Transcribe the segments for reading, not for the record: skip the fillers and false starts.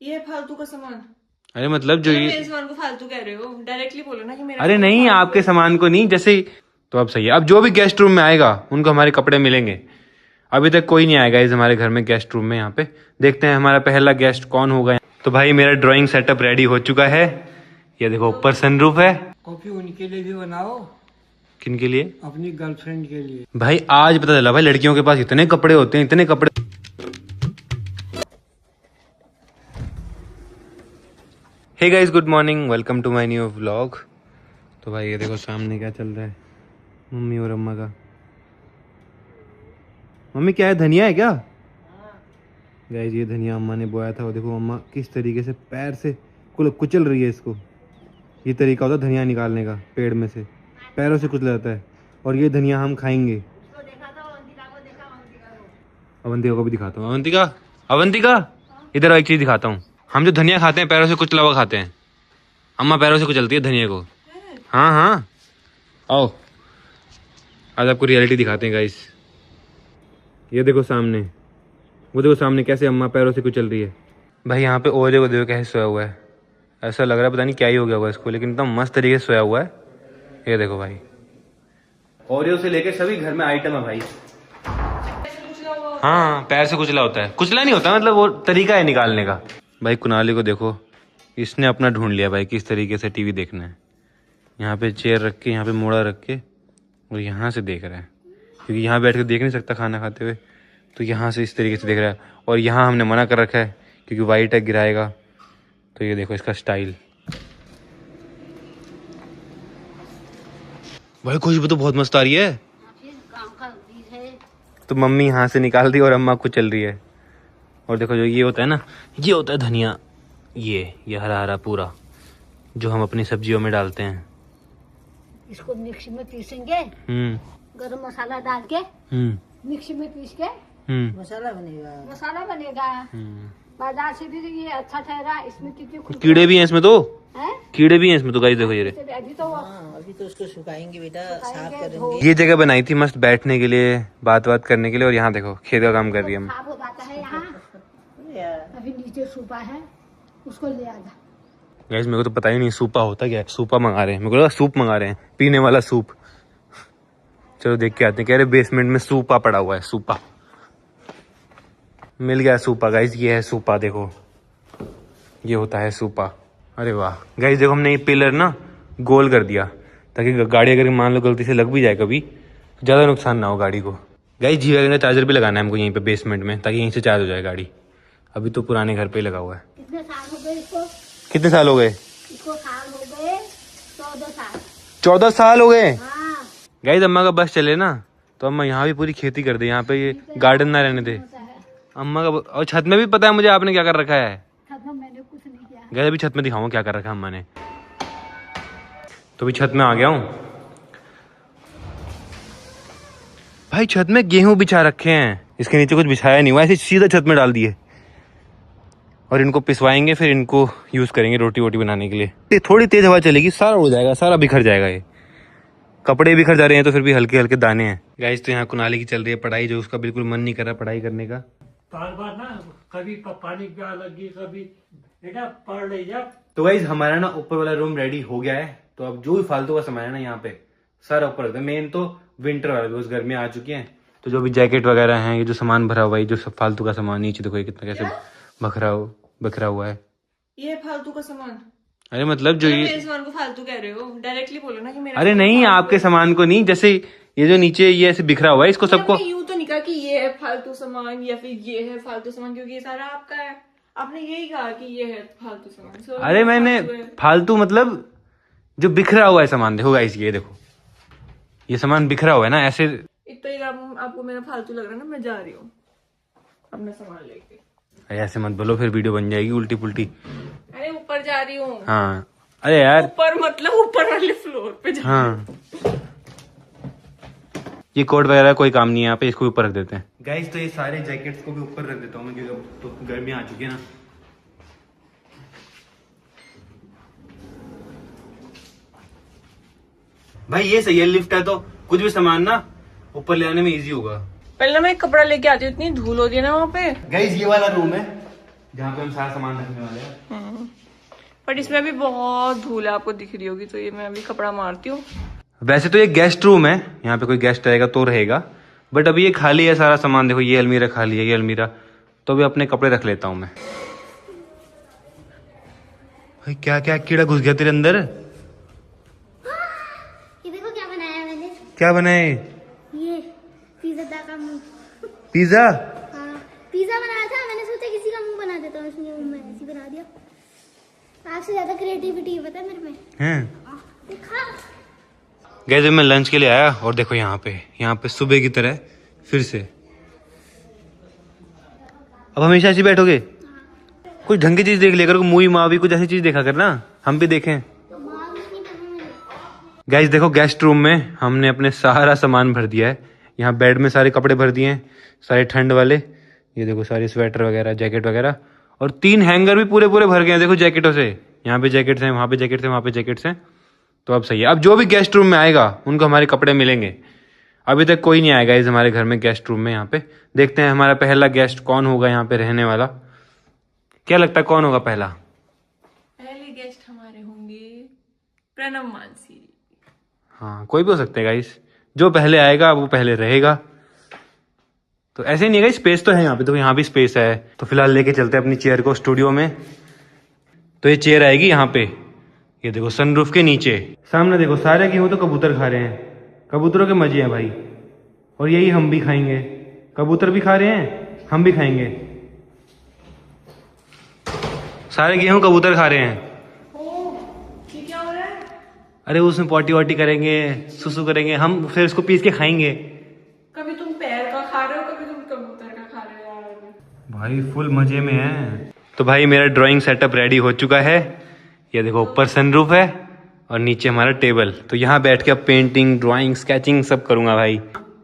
ये फालतू का सामान। अरे मतलब जो ये मेरे सामान को फालतू कह रहे हो, डायरेक्टली बोलो ना कि मेरा। अरे नहीं, आपके सामान को नहीं, जैसे तो अब सही है। अब जो भी गेस्ट रूम में आएगा उनको हमारे कपड़े मिलेंगे। अभी तक कोई नहीं आएगा इस हमारे घर में गेस्ट रूम में। यहाँ पे देखते हैं हमारा पहला गेस्ट कौन होगा। तो भाई मेरा ड्राइंग सेटअप रेडी हो चुका है। ये देखो ऊपर सनरूफ है। कॉफी उनके लिए भी बनाओ, किन के लिए? अपनी गर्लफ्रेंड के लिए। भाई आज पता चला भाई लड़कियों के पास इतने कपड़े होते हैं, इतने कपड़े। Hey guys, good morning, welcome to my new vlog. तो भाई ये देखो सामने क्या चल रहा है मम्मी और अम्मा का। मम्मी क्या है, धनिया है क्या? गाइस ये धनिया अम्मा ने बोया था। वो देखो अम्मा किस तरीके से पैर से कुचल रही है इसको। ये तरीका होता है धनिया निकालने का, पेड़ में से पैरों से कुचला जाता है। और ये धनिया हम खाएंगे। अवंतिका को भी दिखाता हूँ। अवंतिका, अवंतिका इधर एक चीज दिखाता हूँ। हम जो धनिया खाते हैं पैरों से कुचला हुआ खाते हैं, अम्मा पैरों से कुचलती है धनिया को। हाँ हाँ आओ, आज आपको रियलिटी दिखाते हैं गाइस। ये देखो सामने, वो देखो सामने कैसे अम्मा पैरों से कुचल रही है। भाई यहाँ पे ओले को देखो कैसे सोया हुआ है। ऐसा लग रहा है पता नहीं क्या ही हो गया होगा इसको, लेकिन एकदम मस्त तरीके से सोया हुआ है। ये देखो भाई, ओरियो से लेके सभी घर में आइटम है भाई। हाँ पैर से कुचला होता है, कुचला नहीं होता, मतलब वो तरीका है निकालने का। भाई कुनाली को देखो, इसने अपना ढूंढ लिया भाई किस तरीके से टीवी देखना है। यहाँ पे चेयर रख के, यहाँ पे मोड़ा रख के, और यहाँ से देख रहा है, क्योंकि यहाँ बैठ के देख नहीं सकता खाना खाते हुए, तो यहाँ से इस तरीके से देख रहा है। और यहाँ हमने मना कर रखा है क्योंकि वाइट है, गिराएगा। तो ये देखो इसका स्टाइल। भाई खुशबू तो बहुत मस्त आ रही है। तो मम्मी यहाँ से निकाल दी और अम्मा को चल रही है। और देखो जो ये होता है ना, ये होता है धनिया। ये हरा हरा पूरा जो हम अपनी सब्जियों में डालते हैं। इसको मिक्सी में पीसेंगे, गरम मसाला डाल के मिक्सी में पीस के मसाला बनेगा। बाजार से भी ये अच्छा ठहरा। इसमें कितने कीड़े भी हैं इसमें, तो है? कीड़े भी हैं इसमें तो गाइस देखो ये अभी तो उसको सुखाएंगे बेटा, साफ करेंगे। ये जगह बनाई थी मस्त बैठने के लिए, बात करने के लिए। और यहाँ देखो खेत का काम कर रही है। साफ हो जाता है यहाँ। अभी नीचे सूपा है, उसको ले आजा। गाइस मेरे को तो पता ही नहीं सूपा होता क्या है। सूपा मंगा रहे हैं, मेरे को लगा सूप मंगा रहे हैं, पीने वाला सूप। चलो देख के आते हैं। कह रहे बेसमेंट में सूपा पड़ा हुआ है। सूपा मिल गया सूपा गाइस। ये है सूपा, देखो ये होता है सूपा। अरे वाह गाइस देखो, हमने ये पिलर ना गोल कर दिया ताकि गाड़ी अगर मान लो गलती से लग भी जाए कभी, तो ज़्यादा नुकसान ना हो गाड़ी को। गाइस जी वैगन का चार्जर भी लगाना है हमको यहीं पे बेसमेंट में, ताकि यहीं से चार्ज हो जाए गाड़ी। अभी तो पुराने घर पे ही लगा हुआ है। कितने साल हो गए इसको? कितने साल हो गए इसको? साल हो गए 14 साल। 14 साल हो गए। हाँ। गाइस अम्मा का बस चले ना तो अम्मा यहाँ भी पूरी खेती कर दे, यहाँ पे ये गार्डन ना रहने दे अम्मा का। और छत में भी पता है मुझे आपने क्या कर रखा है। छत में मैंने कुछ नहीं किया। गाइस अभी छत में दिखाऊंगा क्या कर रखा है अम्मा ने। तो अभी छत में आ गया हूँ भाई। छत में गेहूं बिछा रखे हैं, इसके नीचे कुछ बिछाया नहीं हुआ, ऐसे सीधा छत में डाल दिए। और इनको पिसवाएंगे, फिर इनको यूज करेंगे रोटी वोटी बनाने के लिए। थोड़ी तेज हवा चलेगी, सारा उड़ जाएगा, सारा बिखर जाएगा। ये कपड़े बिखर जा रहे हैं तो फिर भी हल्के हल्के दाने हैं। गाइस तो यहाँ कुनाली की चल रही है पढ़ाई, जो उसका बिल्कुल मन नहीं कर रहा पढ़ाई करने का। बार बार ना कभी पानी प्यास लगी, कभी बेटा पढ़ ले जा। तो गाइस हमारा ना ऊपर वाला रूम रेडी हो गया है। तो अब जो भी फालतू का सामान है ना यहाँ पे सारा ऊपर रखते हैं। मेन तो विंटर वाला भी, उस गर्मियाँ आ चुकी हैं तो जो भी जैकेट वगैरह हैं, ये जो सामान भरा हुआ है, जो सब फालतू का सामान, नीचे देखो ये कितना कैसे बखरा हुआ है। ये फालतू का सामान। अरे मतलब जो मेरे ये, सामान को फालतू कह रहे हो, डायरेक्टली बोलो ना कि मेरा। अरे नहीं आपके सामान को नहीं, जैसे ये जो नीचे ये ऐसे बिखरा हुआ है इसको सबको। यूं तो नहीं कहा कि ये है फालतू सामान या फिर ये है फालतू सामान, क्योंकि ये सारा आपका है। आपने यही कहा कि ये है फालतू सामान। अरे मैंने फालतू मतलब जो बिखरा हुआ है सामान, देखो गाइस ये देखो ये सामान बिखरा हुआ है ना ऐसे। एक तो ये आपको मेरा फालतू लग रहा है ना, मैं जा रही हूँ अपना सामान लेके। ऐसे मत बोलो, फिर वीडियो बन जाएगी उल्टी पुल्टी। अरे ऊपर जा रही हूँ। हाँ अरे यार ऊपर मतलब ऊपर वाले फ्लोर पे जा। हाँ ये कोट वगैरह कोई काम नहीं है यहाँ पे, इसको ऊपर रख देते हैं। गाइस तो ये सारे जैकेट्स को भी ऊपर रख देता हूँ मैं, क्योंकि अब तो गर्मियाँ आ चुकी है ना। भाई ये सही है, लिफ्ट है तो कुछ भी सामान ना ऊपर ले आने में इजी होगा। पहले मैं एक कपड़ा लेके आती हूँ, इतनी धूल होती है ना वहाँ पे। गाइस ये वाला रूम है, जहाँ पे हम सारा सामान रखने वाले हैं। बट इसमें भी बहुत धूल है, आपको दिख रही होगी, तो ये मैं अभी कपड़ा मारती हूँ। वैसे तो ये गेस्ट रूम है, यहाँ पे कोई गेस्ट आएगा तो रहेगा, बट अभी ये खाली है सारा सामान। देखो ये अलमीरा खाली है, ये अलमीरा, तो अभी अपने कपड़े रख लेता हूँ मैं। भाई क्या क्या कीड़ा घुस गया तेरे अंदर। ये देखो क्या बनाया मैंने। क्या बनाए? ये पिज्जा का मुंह। पिज्जा? हाँ, पिज्जा बनाया था, मैंने सोचा किसी का मुंह बना देता हूँ, इसलिए मैंने ऐसे बना दिया। आपसे ज्यादा क्रिएटिविटी पता है मेरे में। हैं? देखा? गैस मैं लंच के लिए आया और देखो यहाँ पे सुबह की तरह फिर से। अब हमेशा ऐसे बैठोगे? कुछ ढंग की चीज देख लिया करो, मूवी मावी कुछ ऐसी चीज देखा करना, हम भी देखें। गाइस देखो गेस्ट रूम में हमने अपने सारा सामान भर दिया है। यहाँ बेड में सारे कपड़े भर दिए हैं, सारे ठंड वाले। ये देखो सारे स्वेटर वगैरह, जैकेट वगैरह, और 3 हैंगर भी पूरे पूरे भर गए हैं देखो जैकेटों से। यहाँ पे जैकेट्स हैं, वहाँ पे जैकेट्स हैं, वहाँ पे जैकेट्स हैं। तो अब सही है। अब जो भी गेस्ट रूम में आएगा उनको हमारे कपड़े मिलेंगे। अभी तक कोई नहीं आएगा इस हमारे घर में गेस्ट रूम में। यहाँ पे देखते हैं हमारा पहला गेस्ट कौन होगा यहाँ पे रहने वाला। क्या लगता है कौन होगा पहला? पहले गेस्ट हमारे होंगे प्रणव मानसी। हाँ कोई भी हो सकता है गाइस, जो पहले आएगा वो पहले रहेगा। तो ऐसे नहीं है गाइस, स्पेस तो है यहाँ पे, तो यहाँ भी स्पेस है। तो फिलहाल लेके चलते हैं अपनी चेयर को स्टूडियो में। तो ये चेयर आएगी यहाँ पे, ये देखो सनरूफ के नीचे। सामने देखो सारे गेहूं तो कबूतर खा रहे हैं, कबूतरों के मजे हैं भाई। और यही हम भी खाएंगे, कबूतर भी खा रहे हैं, हम भी खाएंगे। सारे गेहूं कबूतर खा रहे हैं। ये क्या हो रहा है? अरे उसमें पॉटी वॉटी करेंगे, सुसु करेंगे, हम फिर इसको पीस के खाएंगे। कभी तुम पैर का खा रहे हो, कभी तुम कबूतर का खा रहे हो यार। भाई फुल मजे में है। तो भाई मेरा ड्राइंग सेटअप रेडी हो चुका है। ये देखो ऊपर सनरूफ है और नीचे हमारा टेबल। तो यहाँ बैठ के अब पेंटिंग, ड्राइंग, स्केचिंग सब करूंगा भाई।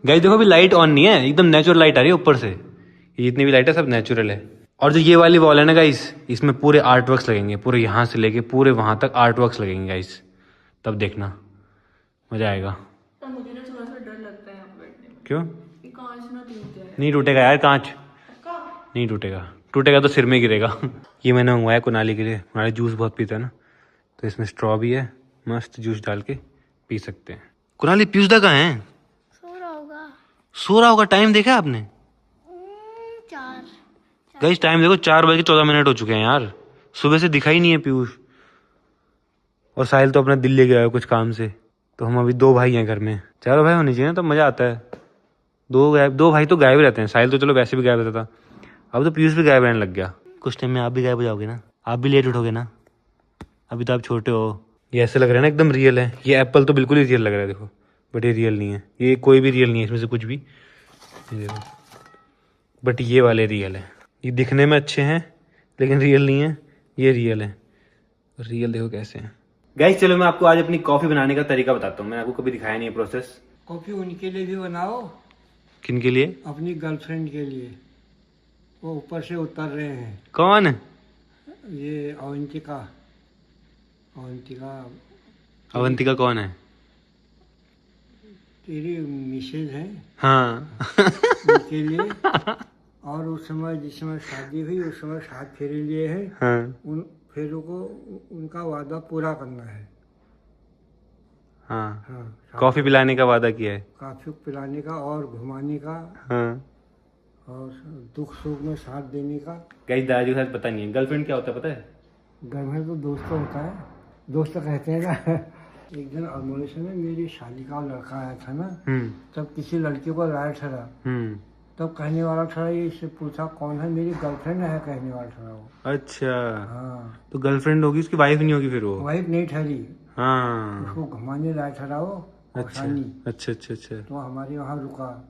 गाइस देखो अभी लाइट ऑन नहीं है, एकदम नेचुरल लाइट आ रही है ऊपर से। ये जितनी भी लाइट है सब नेचुरल है। और जो ये वाली वॉल है ना गाइस, इसमें पूरे आर्ट वर्क्स लगेंगे, पूरे यहाँ से लेके पूरे वहाँ तक आर्ट वर्क्स लगेंगे गाइस। तब देखना मजा आएगा। तो मुझे ना थोड़ा सा डर लगता है यहाँ पे बैठने में। क्यों? ये कांच ना टूट जाए। नहीं टूटेगा यार कांच, पक्का? नहीं टूटेगा। टूटेगा तो सिर में गिरेगा। ये मैंने मंगवाया कुनाली के लिए, कुनाली जूस बहुत पीता है ना, तो इसमें स्ट्रॉ भी है, मस्त जूस डाल के पी सकते हैं। कुनाली पीयूषदा कहाँ है? सो रहा होगा। सो रहा होगा? टाइम देखा आपने? 4। गाइस टाइम देखो 4:14 हो चुके हैं यार, सुबह से दिखा ही नहीं है पीयूष। और साहिल तो अपना दिल्ली गया है कुछ काम से। तो हम अभी 2 भाई हैं घर में, 4 भाई होने चाहिए ना, तब मजा आता है। 2 भाई तो गायब रहते हैं, साहिल तो चलो वैसे भी गायब रहता था, अब तो पीयूष भी गायब रहने लग गया। कुछ टाइम में आप भी गायब हो जाओगे ना, आप भी लेट उठोगे ना, अभी तो आप छोटे हो। ये ऐसे लग रहा है ना एकदम रियल है। ये एप्पल तो बिल्कुल ही रियल लग रहा है देखो, बट ये रियल नहीं है, ये कोई भी रियल नहीं है इसमें से कुछ भी। ये देखो, बट ये वाले रियल है। ये दिखने में अच्छे हैं लेकिन रियल नहीं है, ये रियल है। रियल देखो कैसे हैं। गाइस चलो मैं आपको आज अपनी कॉफी बनाने का तरीका बताता हूँ, मैंने आपको कभी दिखाया नहीं है प्रोसेस। कॉफी उनके लिए भी बनाओ, किन के लिए? अपनी गर्लफ्रेंड के लिए। वो ऊपर से उतर रहे हैं, कौन? ये अवंतिका। अवंतिका कौन है? तेरी मिसेज है, हाँ। उनके लिए। और उस समय जिस समय शादी हुई उस समय 7 फेरे लिए हैं। हाँ उन फेरों को उनका वादा पूरा करना है। हाँ, हाँ, कॉफी पिलाने का वादा किया है। काफी पिलाने का और घुमाने का हाँ और दुख सुख में साथ देने का। गाइस दादाजी को शायद पता नहीं है गर्लफ्रेंड क्या होता है, पता है? घर में तो दोस्त होता है, दोस्त कहते हैं ना। एक दिन अमोलेशन में मेरी शादी का लड़का आया था ना, तब किसी लड़की को राय ठहरा, तब कहने वाला ठहरा, ये इससे पूछा कौन है, मेरी गर्लफ्रेंड है कहने वाला ठहरा वो। अच्छा हाँ, तो गर्लफ्रेंड होगी, उसकी वाइफ नहीं होगी फिर वो? वाइफ नहीं ठहरी, हाँ उसको घुमाने लाया ठहरा वो। अच्छा अच्छा अच्छा अच्छा तो हमारे वहाँ रुका,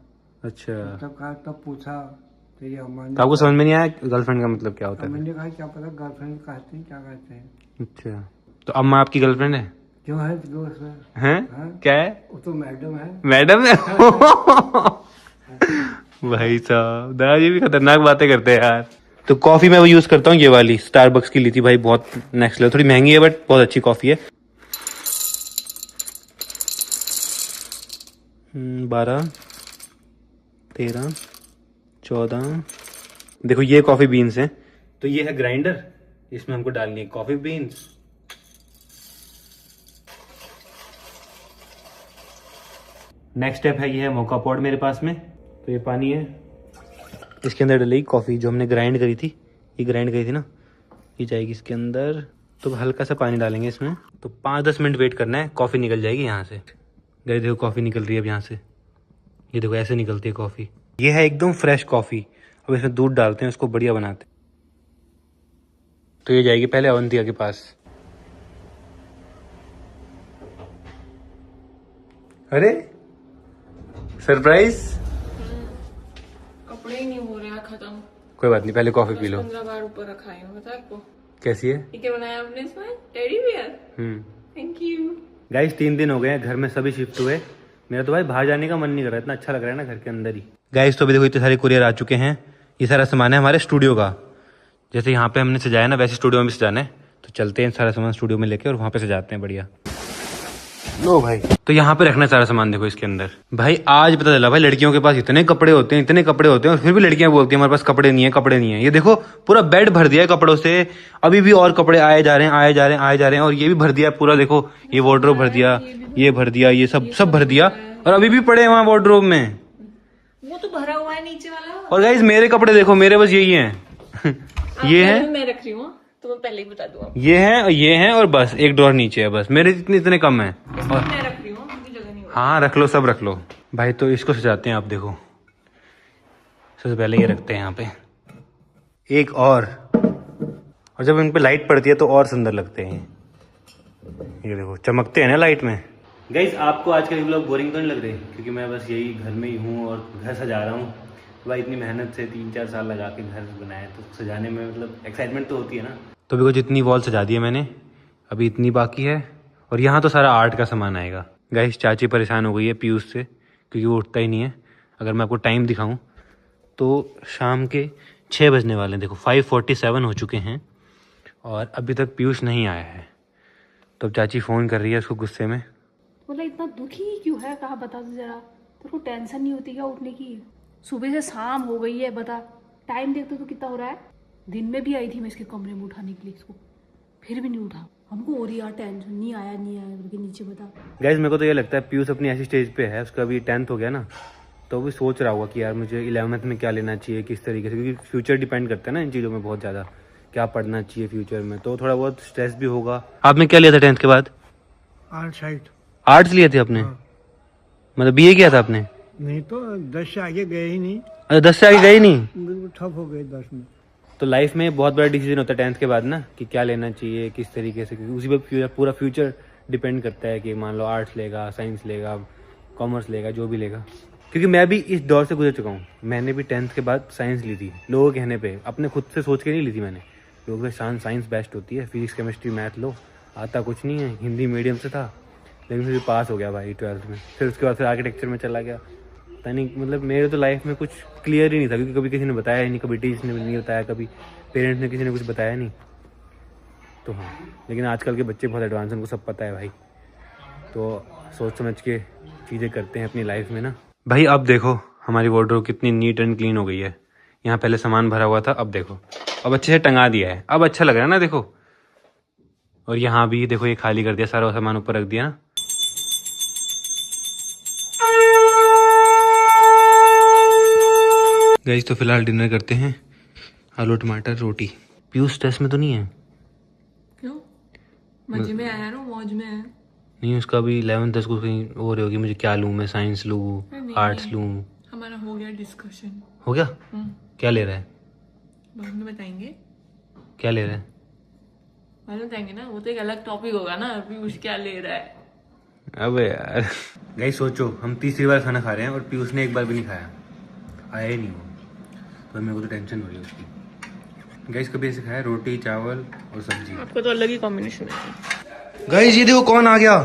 अच्छा। तब कहा, तब पूछा तेरी अम्मा ने। तो आपको समझ में नहीं आया गर्लफ्रेंड का मतलब क्या होता है? मैंने कहा क्या पता गर्लफ्रेंड कहते हैं क्या कहते हैं। अच्छा तो अम्मा आपकी गर्लफ्रेंड है? क्यों है दोस्त है? हैं? हाँ? क्या है? वो तो मैडम है। मैडम है? भाई साहब दादाजी भी खतरनाक बातें करते हैं यार। तो कॉफी मैं वो यूज करता हूँ, ये वाली स्टारबक्स की ली थी भाई, बहुत नेक्स्ट लेवल, थोड़ी महंगी है बट बहुत अच्छी कॉफी है। 12 13 14 देखो ये कॉफी बीन्स हैं, तो ये है ग्राइंडर, इसमें हमको डालनी है कॉफी बीन्स। नेक्स्ट स्टेप है, ये है मोका पॉट मेरे पास में। तो ये पानी है, इसके अंदर डलेगी कॉफ़ी जो हमने ग्राइंड करी थी, ये ग्राइंड करी थी ना, ये जाएगी इसके अंदर। तो हल्का सा पानी डालेंगे इसमें। तो 5-10 मिनट वेट करना है, कॉफ़ी निकल जाएगी यहाँ से। गए देखो कॉफ़ी निकल रही है अब यहाँ से, ये देखो ऐसे निकलती है कॉफ़ी। ये है एकदम फ्रेश कॉफ़ी। अब इसमें दूध डालते हैं, उसको बढ़िया बनाते हैं। तो ये जाएगी पहले अवंतिका के पास। अरे सरप्राइज, कपड़े ही नहीं हो रहे हैं खत्म। कोई बात नहीं, पहले कॉफी पी लो। 15 बार ऊपर रखा है, पता है आपको? कैसी है? ये क्या बनाया आपने इसमें? Teddy bear. Thank you guys 3 दिन हो गए हैं घर में, सभी शिफ्ट हुए। मेरा तो भाई बाहर जाने का मन नहीं कर रहा, इतना अच्छा लग रहा है ना घर के अंदर ही। गाइस तो अभी देखो इतने सारे कुरियर आ चुके हैं। ये सारा सामान है हमारे स्टूडियो का। जैसे यहाँ पे हमने सजाया ना, वैसे स्टूडियो में भी सजाना है। तो चलते हैं सारा सामान स्टूडियो में लेके और वहाँ पे सजाते हैं बढ़िया। लो भाई, तो यहाँ पे रखना है सारा सामान। देखो इसके अंदर भाई, आज पता चला भाई लड़कियों के पास इतने कपड़े होते हैं, इतने कपड़े होते हैं, और फिर भी लड़कियां बोलती हैं हमारे पास कपड़े नहीं है, कपड़े नहीं है। ये देखो पूरा बेड भर दिया है कपड़ों से, अभी भी और कपड़े आए जा रहे हैं, आए जा रहे हैं, आए जा रहे हैं। और ये भी भर दिया पूरा, देखो ये वार्डरोब भर दिया, ये भर दिया, ये सब भर दिया, और अभी भी पड़े हैं वहाँ वार्डरोब में। वो तो भरा हुआ है नीचे वाला। और गाइस मेरे कपड़े देखो, मेरे बस यही हैं। ये है, मैं रख रही हूँ, तो मैं पहले ही बता दूँ। ये है और बस एक ड्रॉर नीचे है, बस मेरे इतने कम है। और मैं रख रही हूँ, मुझे जगह नहीं हो। हाँ रख लो, सब रख लो भाई। तो इसको सजाते हैं, आप देखो सबसे पहले ये रखते हैं यहाँ पे एक, और जब इन पे लाइट पड़ती है तो और सुंदर लगते हैं। ये देखो चमकते हैं ना लाइट में। गाइस आपको आज का व्लॉग बोरिंग तो नहीं लग रही? क्योंकि मैं बस यही घर में ही हूँ और घर सजा रहा हूँ। भाई इतनी मेहनत से 3-4 साल लगा के घर बनाया, तो सजाने में मतलब एक्साइटमेंट तो होती है ना। तो देखो जितनी वॉल सजा दी है मैंने, अभी इतनी बाकी है। और यहाँ तो सारा आर्ट का सामान आएगा। गाइस चाची परेशान हो गई है पीयूष से, क्योंकि वो उठता ही नहीं है। अगर मैं आपको टाइम दिखाऊं तो शाम के 6 बजने वाले हैं। देखो 5:47 हो चुके हैं और अभी तक पीयूष नहीं आया है। तो अब चाची फ़ोन कर रही है उसको गुस्से में। बोला इतना दुखी क्यों है, कहा बता दो जरा। तेरे को टेंशन नहीं होती क्या उठने की? सुबह से शाम हो गई है, बता टाइम देखते तो कितना हो रहा है। दिन में भी आई थी मैं इसके कमरे में उठाने के लिए इसको, फिर भी नहीं उठा। हमको हो रही यार टेंशन, नहीं आया करके नीचे बता। गाइस मेरे को तो ये लगता है पीयूष अपनी ऐसी स्टेज पे है, उसका अभी 10th हो गया ना, तो भी सोच रहा होगा कि यार मुझे 11th में क्या लेना चाहिए, किस तरीके से, क्योंकि फ्यूचर डिपेंड करता है ना इन चीज़ों में बहुत ज़्यादा, क्या पढ़ना चाहिए फ्यूचर में। तो थोड़ा बहुत स्ट्रेस भी होगा। आपने क्या लिया था 10th के बाद? आर्ट्स लिए थे आपने? मतलब BA किया था आपने? नहीं तो 10 से आगे गए ही नहीं, अरे 10 से आगे गए नहीं? बिल्कुल ठप हो गए 10 में। तो लाइफ में बहुत बड़ा डिसीजन होता है 10th के बाद ना, कि क्या लेना चाहिए, किस तरीके से, क्योंकि उसी पर पूरा फ्यूचर डिपेंड करता है कि मान लो आर्ट्स लेगा, साइंस लेगा, कॉमर्स लेगा, जो भी लेगा। क्योंकि मैं भी इस दौर से गुजर चुका हूँ। मैंने भी 10th के बाद साइंस ली थी, लोगों के कहने पे, अपने खुद से सोच के नहीं ली थी मैंने। लोगों के साइंस बेस्ट होती है, फिजिक्स केमिस्ट्री मैथ लो, आता कुछ नहीं है। हिंदी मीडियम से था, लेकिन फिर पास हो गया भाई 12th में। फिर उसके बाद फिर आर्किटेक्चर में चला गया। पता नहीं, मतलब मेरे तो लाइफ में कुछ क्लियर ही नहीं था, क्योंकि कभी किसी ने बताया ही नहीं, कभी टीचर ने नहीं बताया, कभी पेरेंट्स ने किसी ने कुछ बताया नहीं। तो हाँ, लेकिन आजकल के बच्चे बहुत एडवांस हैं, उनको सब पता है भाई। तो सोच समझ के चीज़ें करते हैं अपनी लाइफ में ना भाई। अब देखो हमारी वार्डरोब कितनी नीट एंड क्लीन हो गई है। यहाँ पहले सामान भरा हुआ था, अब देखो अब अच्छे से टंगा दिया है, अब अच्छा लग रहा है ना देखो। और यहाँ भी देखो ये खाली कर दिया, सारा सामान ऊपर रख दिया ना। गाइस तो फिलहाल डिनर करते हैं, आलू टमाटर रोटी। पीयूष स्ट्रेस में तो नहीं है? क्यों? मजे में आया ना, मौज में है। नहीं, उसका भी 11th को कहीं हो रही होगी, मुझे क्या लूँ, मैं साइंस लूँ, आर्ट्स लूँ। हमारा हो गया डिस्कशन। हो गया? क्या ले रहा है? बाद में बताएंगे। क्या ले रहा है? बाद में बताएंगे ना, वो तो एक अलग टॉपिक होगा ना। पीयूष क्या ले रहा है? अबे यार गाइस सोचो, हम तीसरी बार खाना खा रहे हैं और पीयूष ने एक बार भी नहीं खाया, आया ही नहीं वो। तो मेरे को तो टेंशन हो रही है उसकी। गाइस कभी ऐसे खाया रोटी चावल और सब्जी? आपका तो अलग ही कॉम्बिनेशन है। गाइस ये देखो कौन आ गया।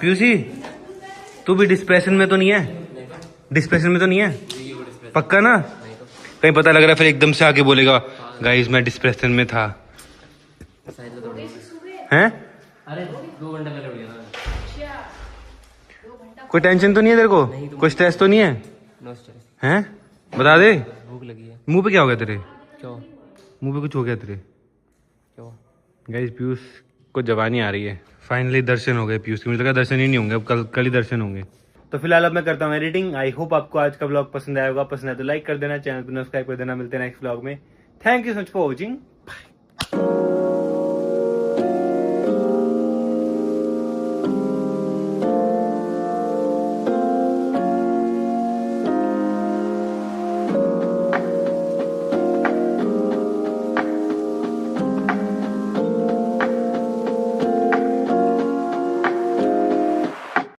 पीयूषी तू भी डिस्प्रेशन में तो नहीं है? डिस्प्रेशन में तो नहीं है पक्का ना? कहीं पता लग रहा है फिर एकदम से आके बोलेगा गाइस मैं डिस्प्रेशन में था। हैं? अरे 2 घंटे पहले उठ गया था। कोई टेंशन तो नहीं है तेरे को? कोई स्ट्रेस तो नहीं है? No stress. हैं बता दे, भूख लगी है। मुंह पे क्या हो गया तेरे? क्यों? मुंह पे कुछ हो गया तेरे? क्यों? गाइस पीयूष को जवानी आ रही है। फाइनली दर्शन हो गए पीयूष के, मुझे लगा दर्शन ही नहीं होंगे, अब कल ही दर्शन होंगे। तो फिलहाल अब मैं करता हूँ एडिटिंग। आई होप आपको आज का व्लॉग पसंद आया होगा। पसंद आया तो लाइक कर देना, चैनल को सब्सक्राइब कर देना। मिलते हैं नेक्स्ट व्लॉग में। Thank you so much for watching.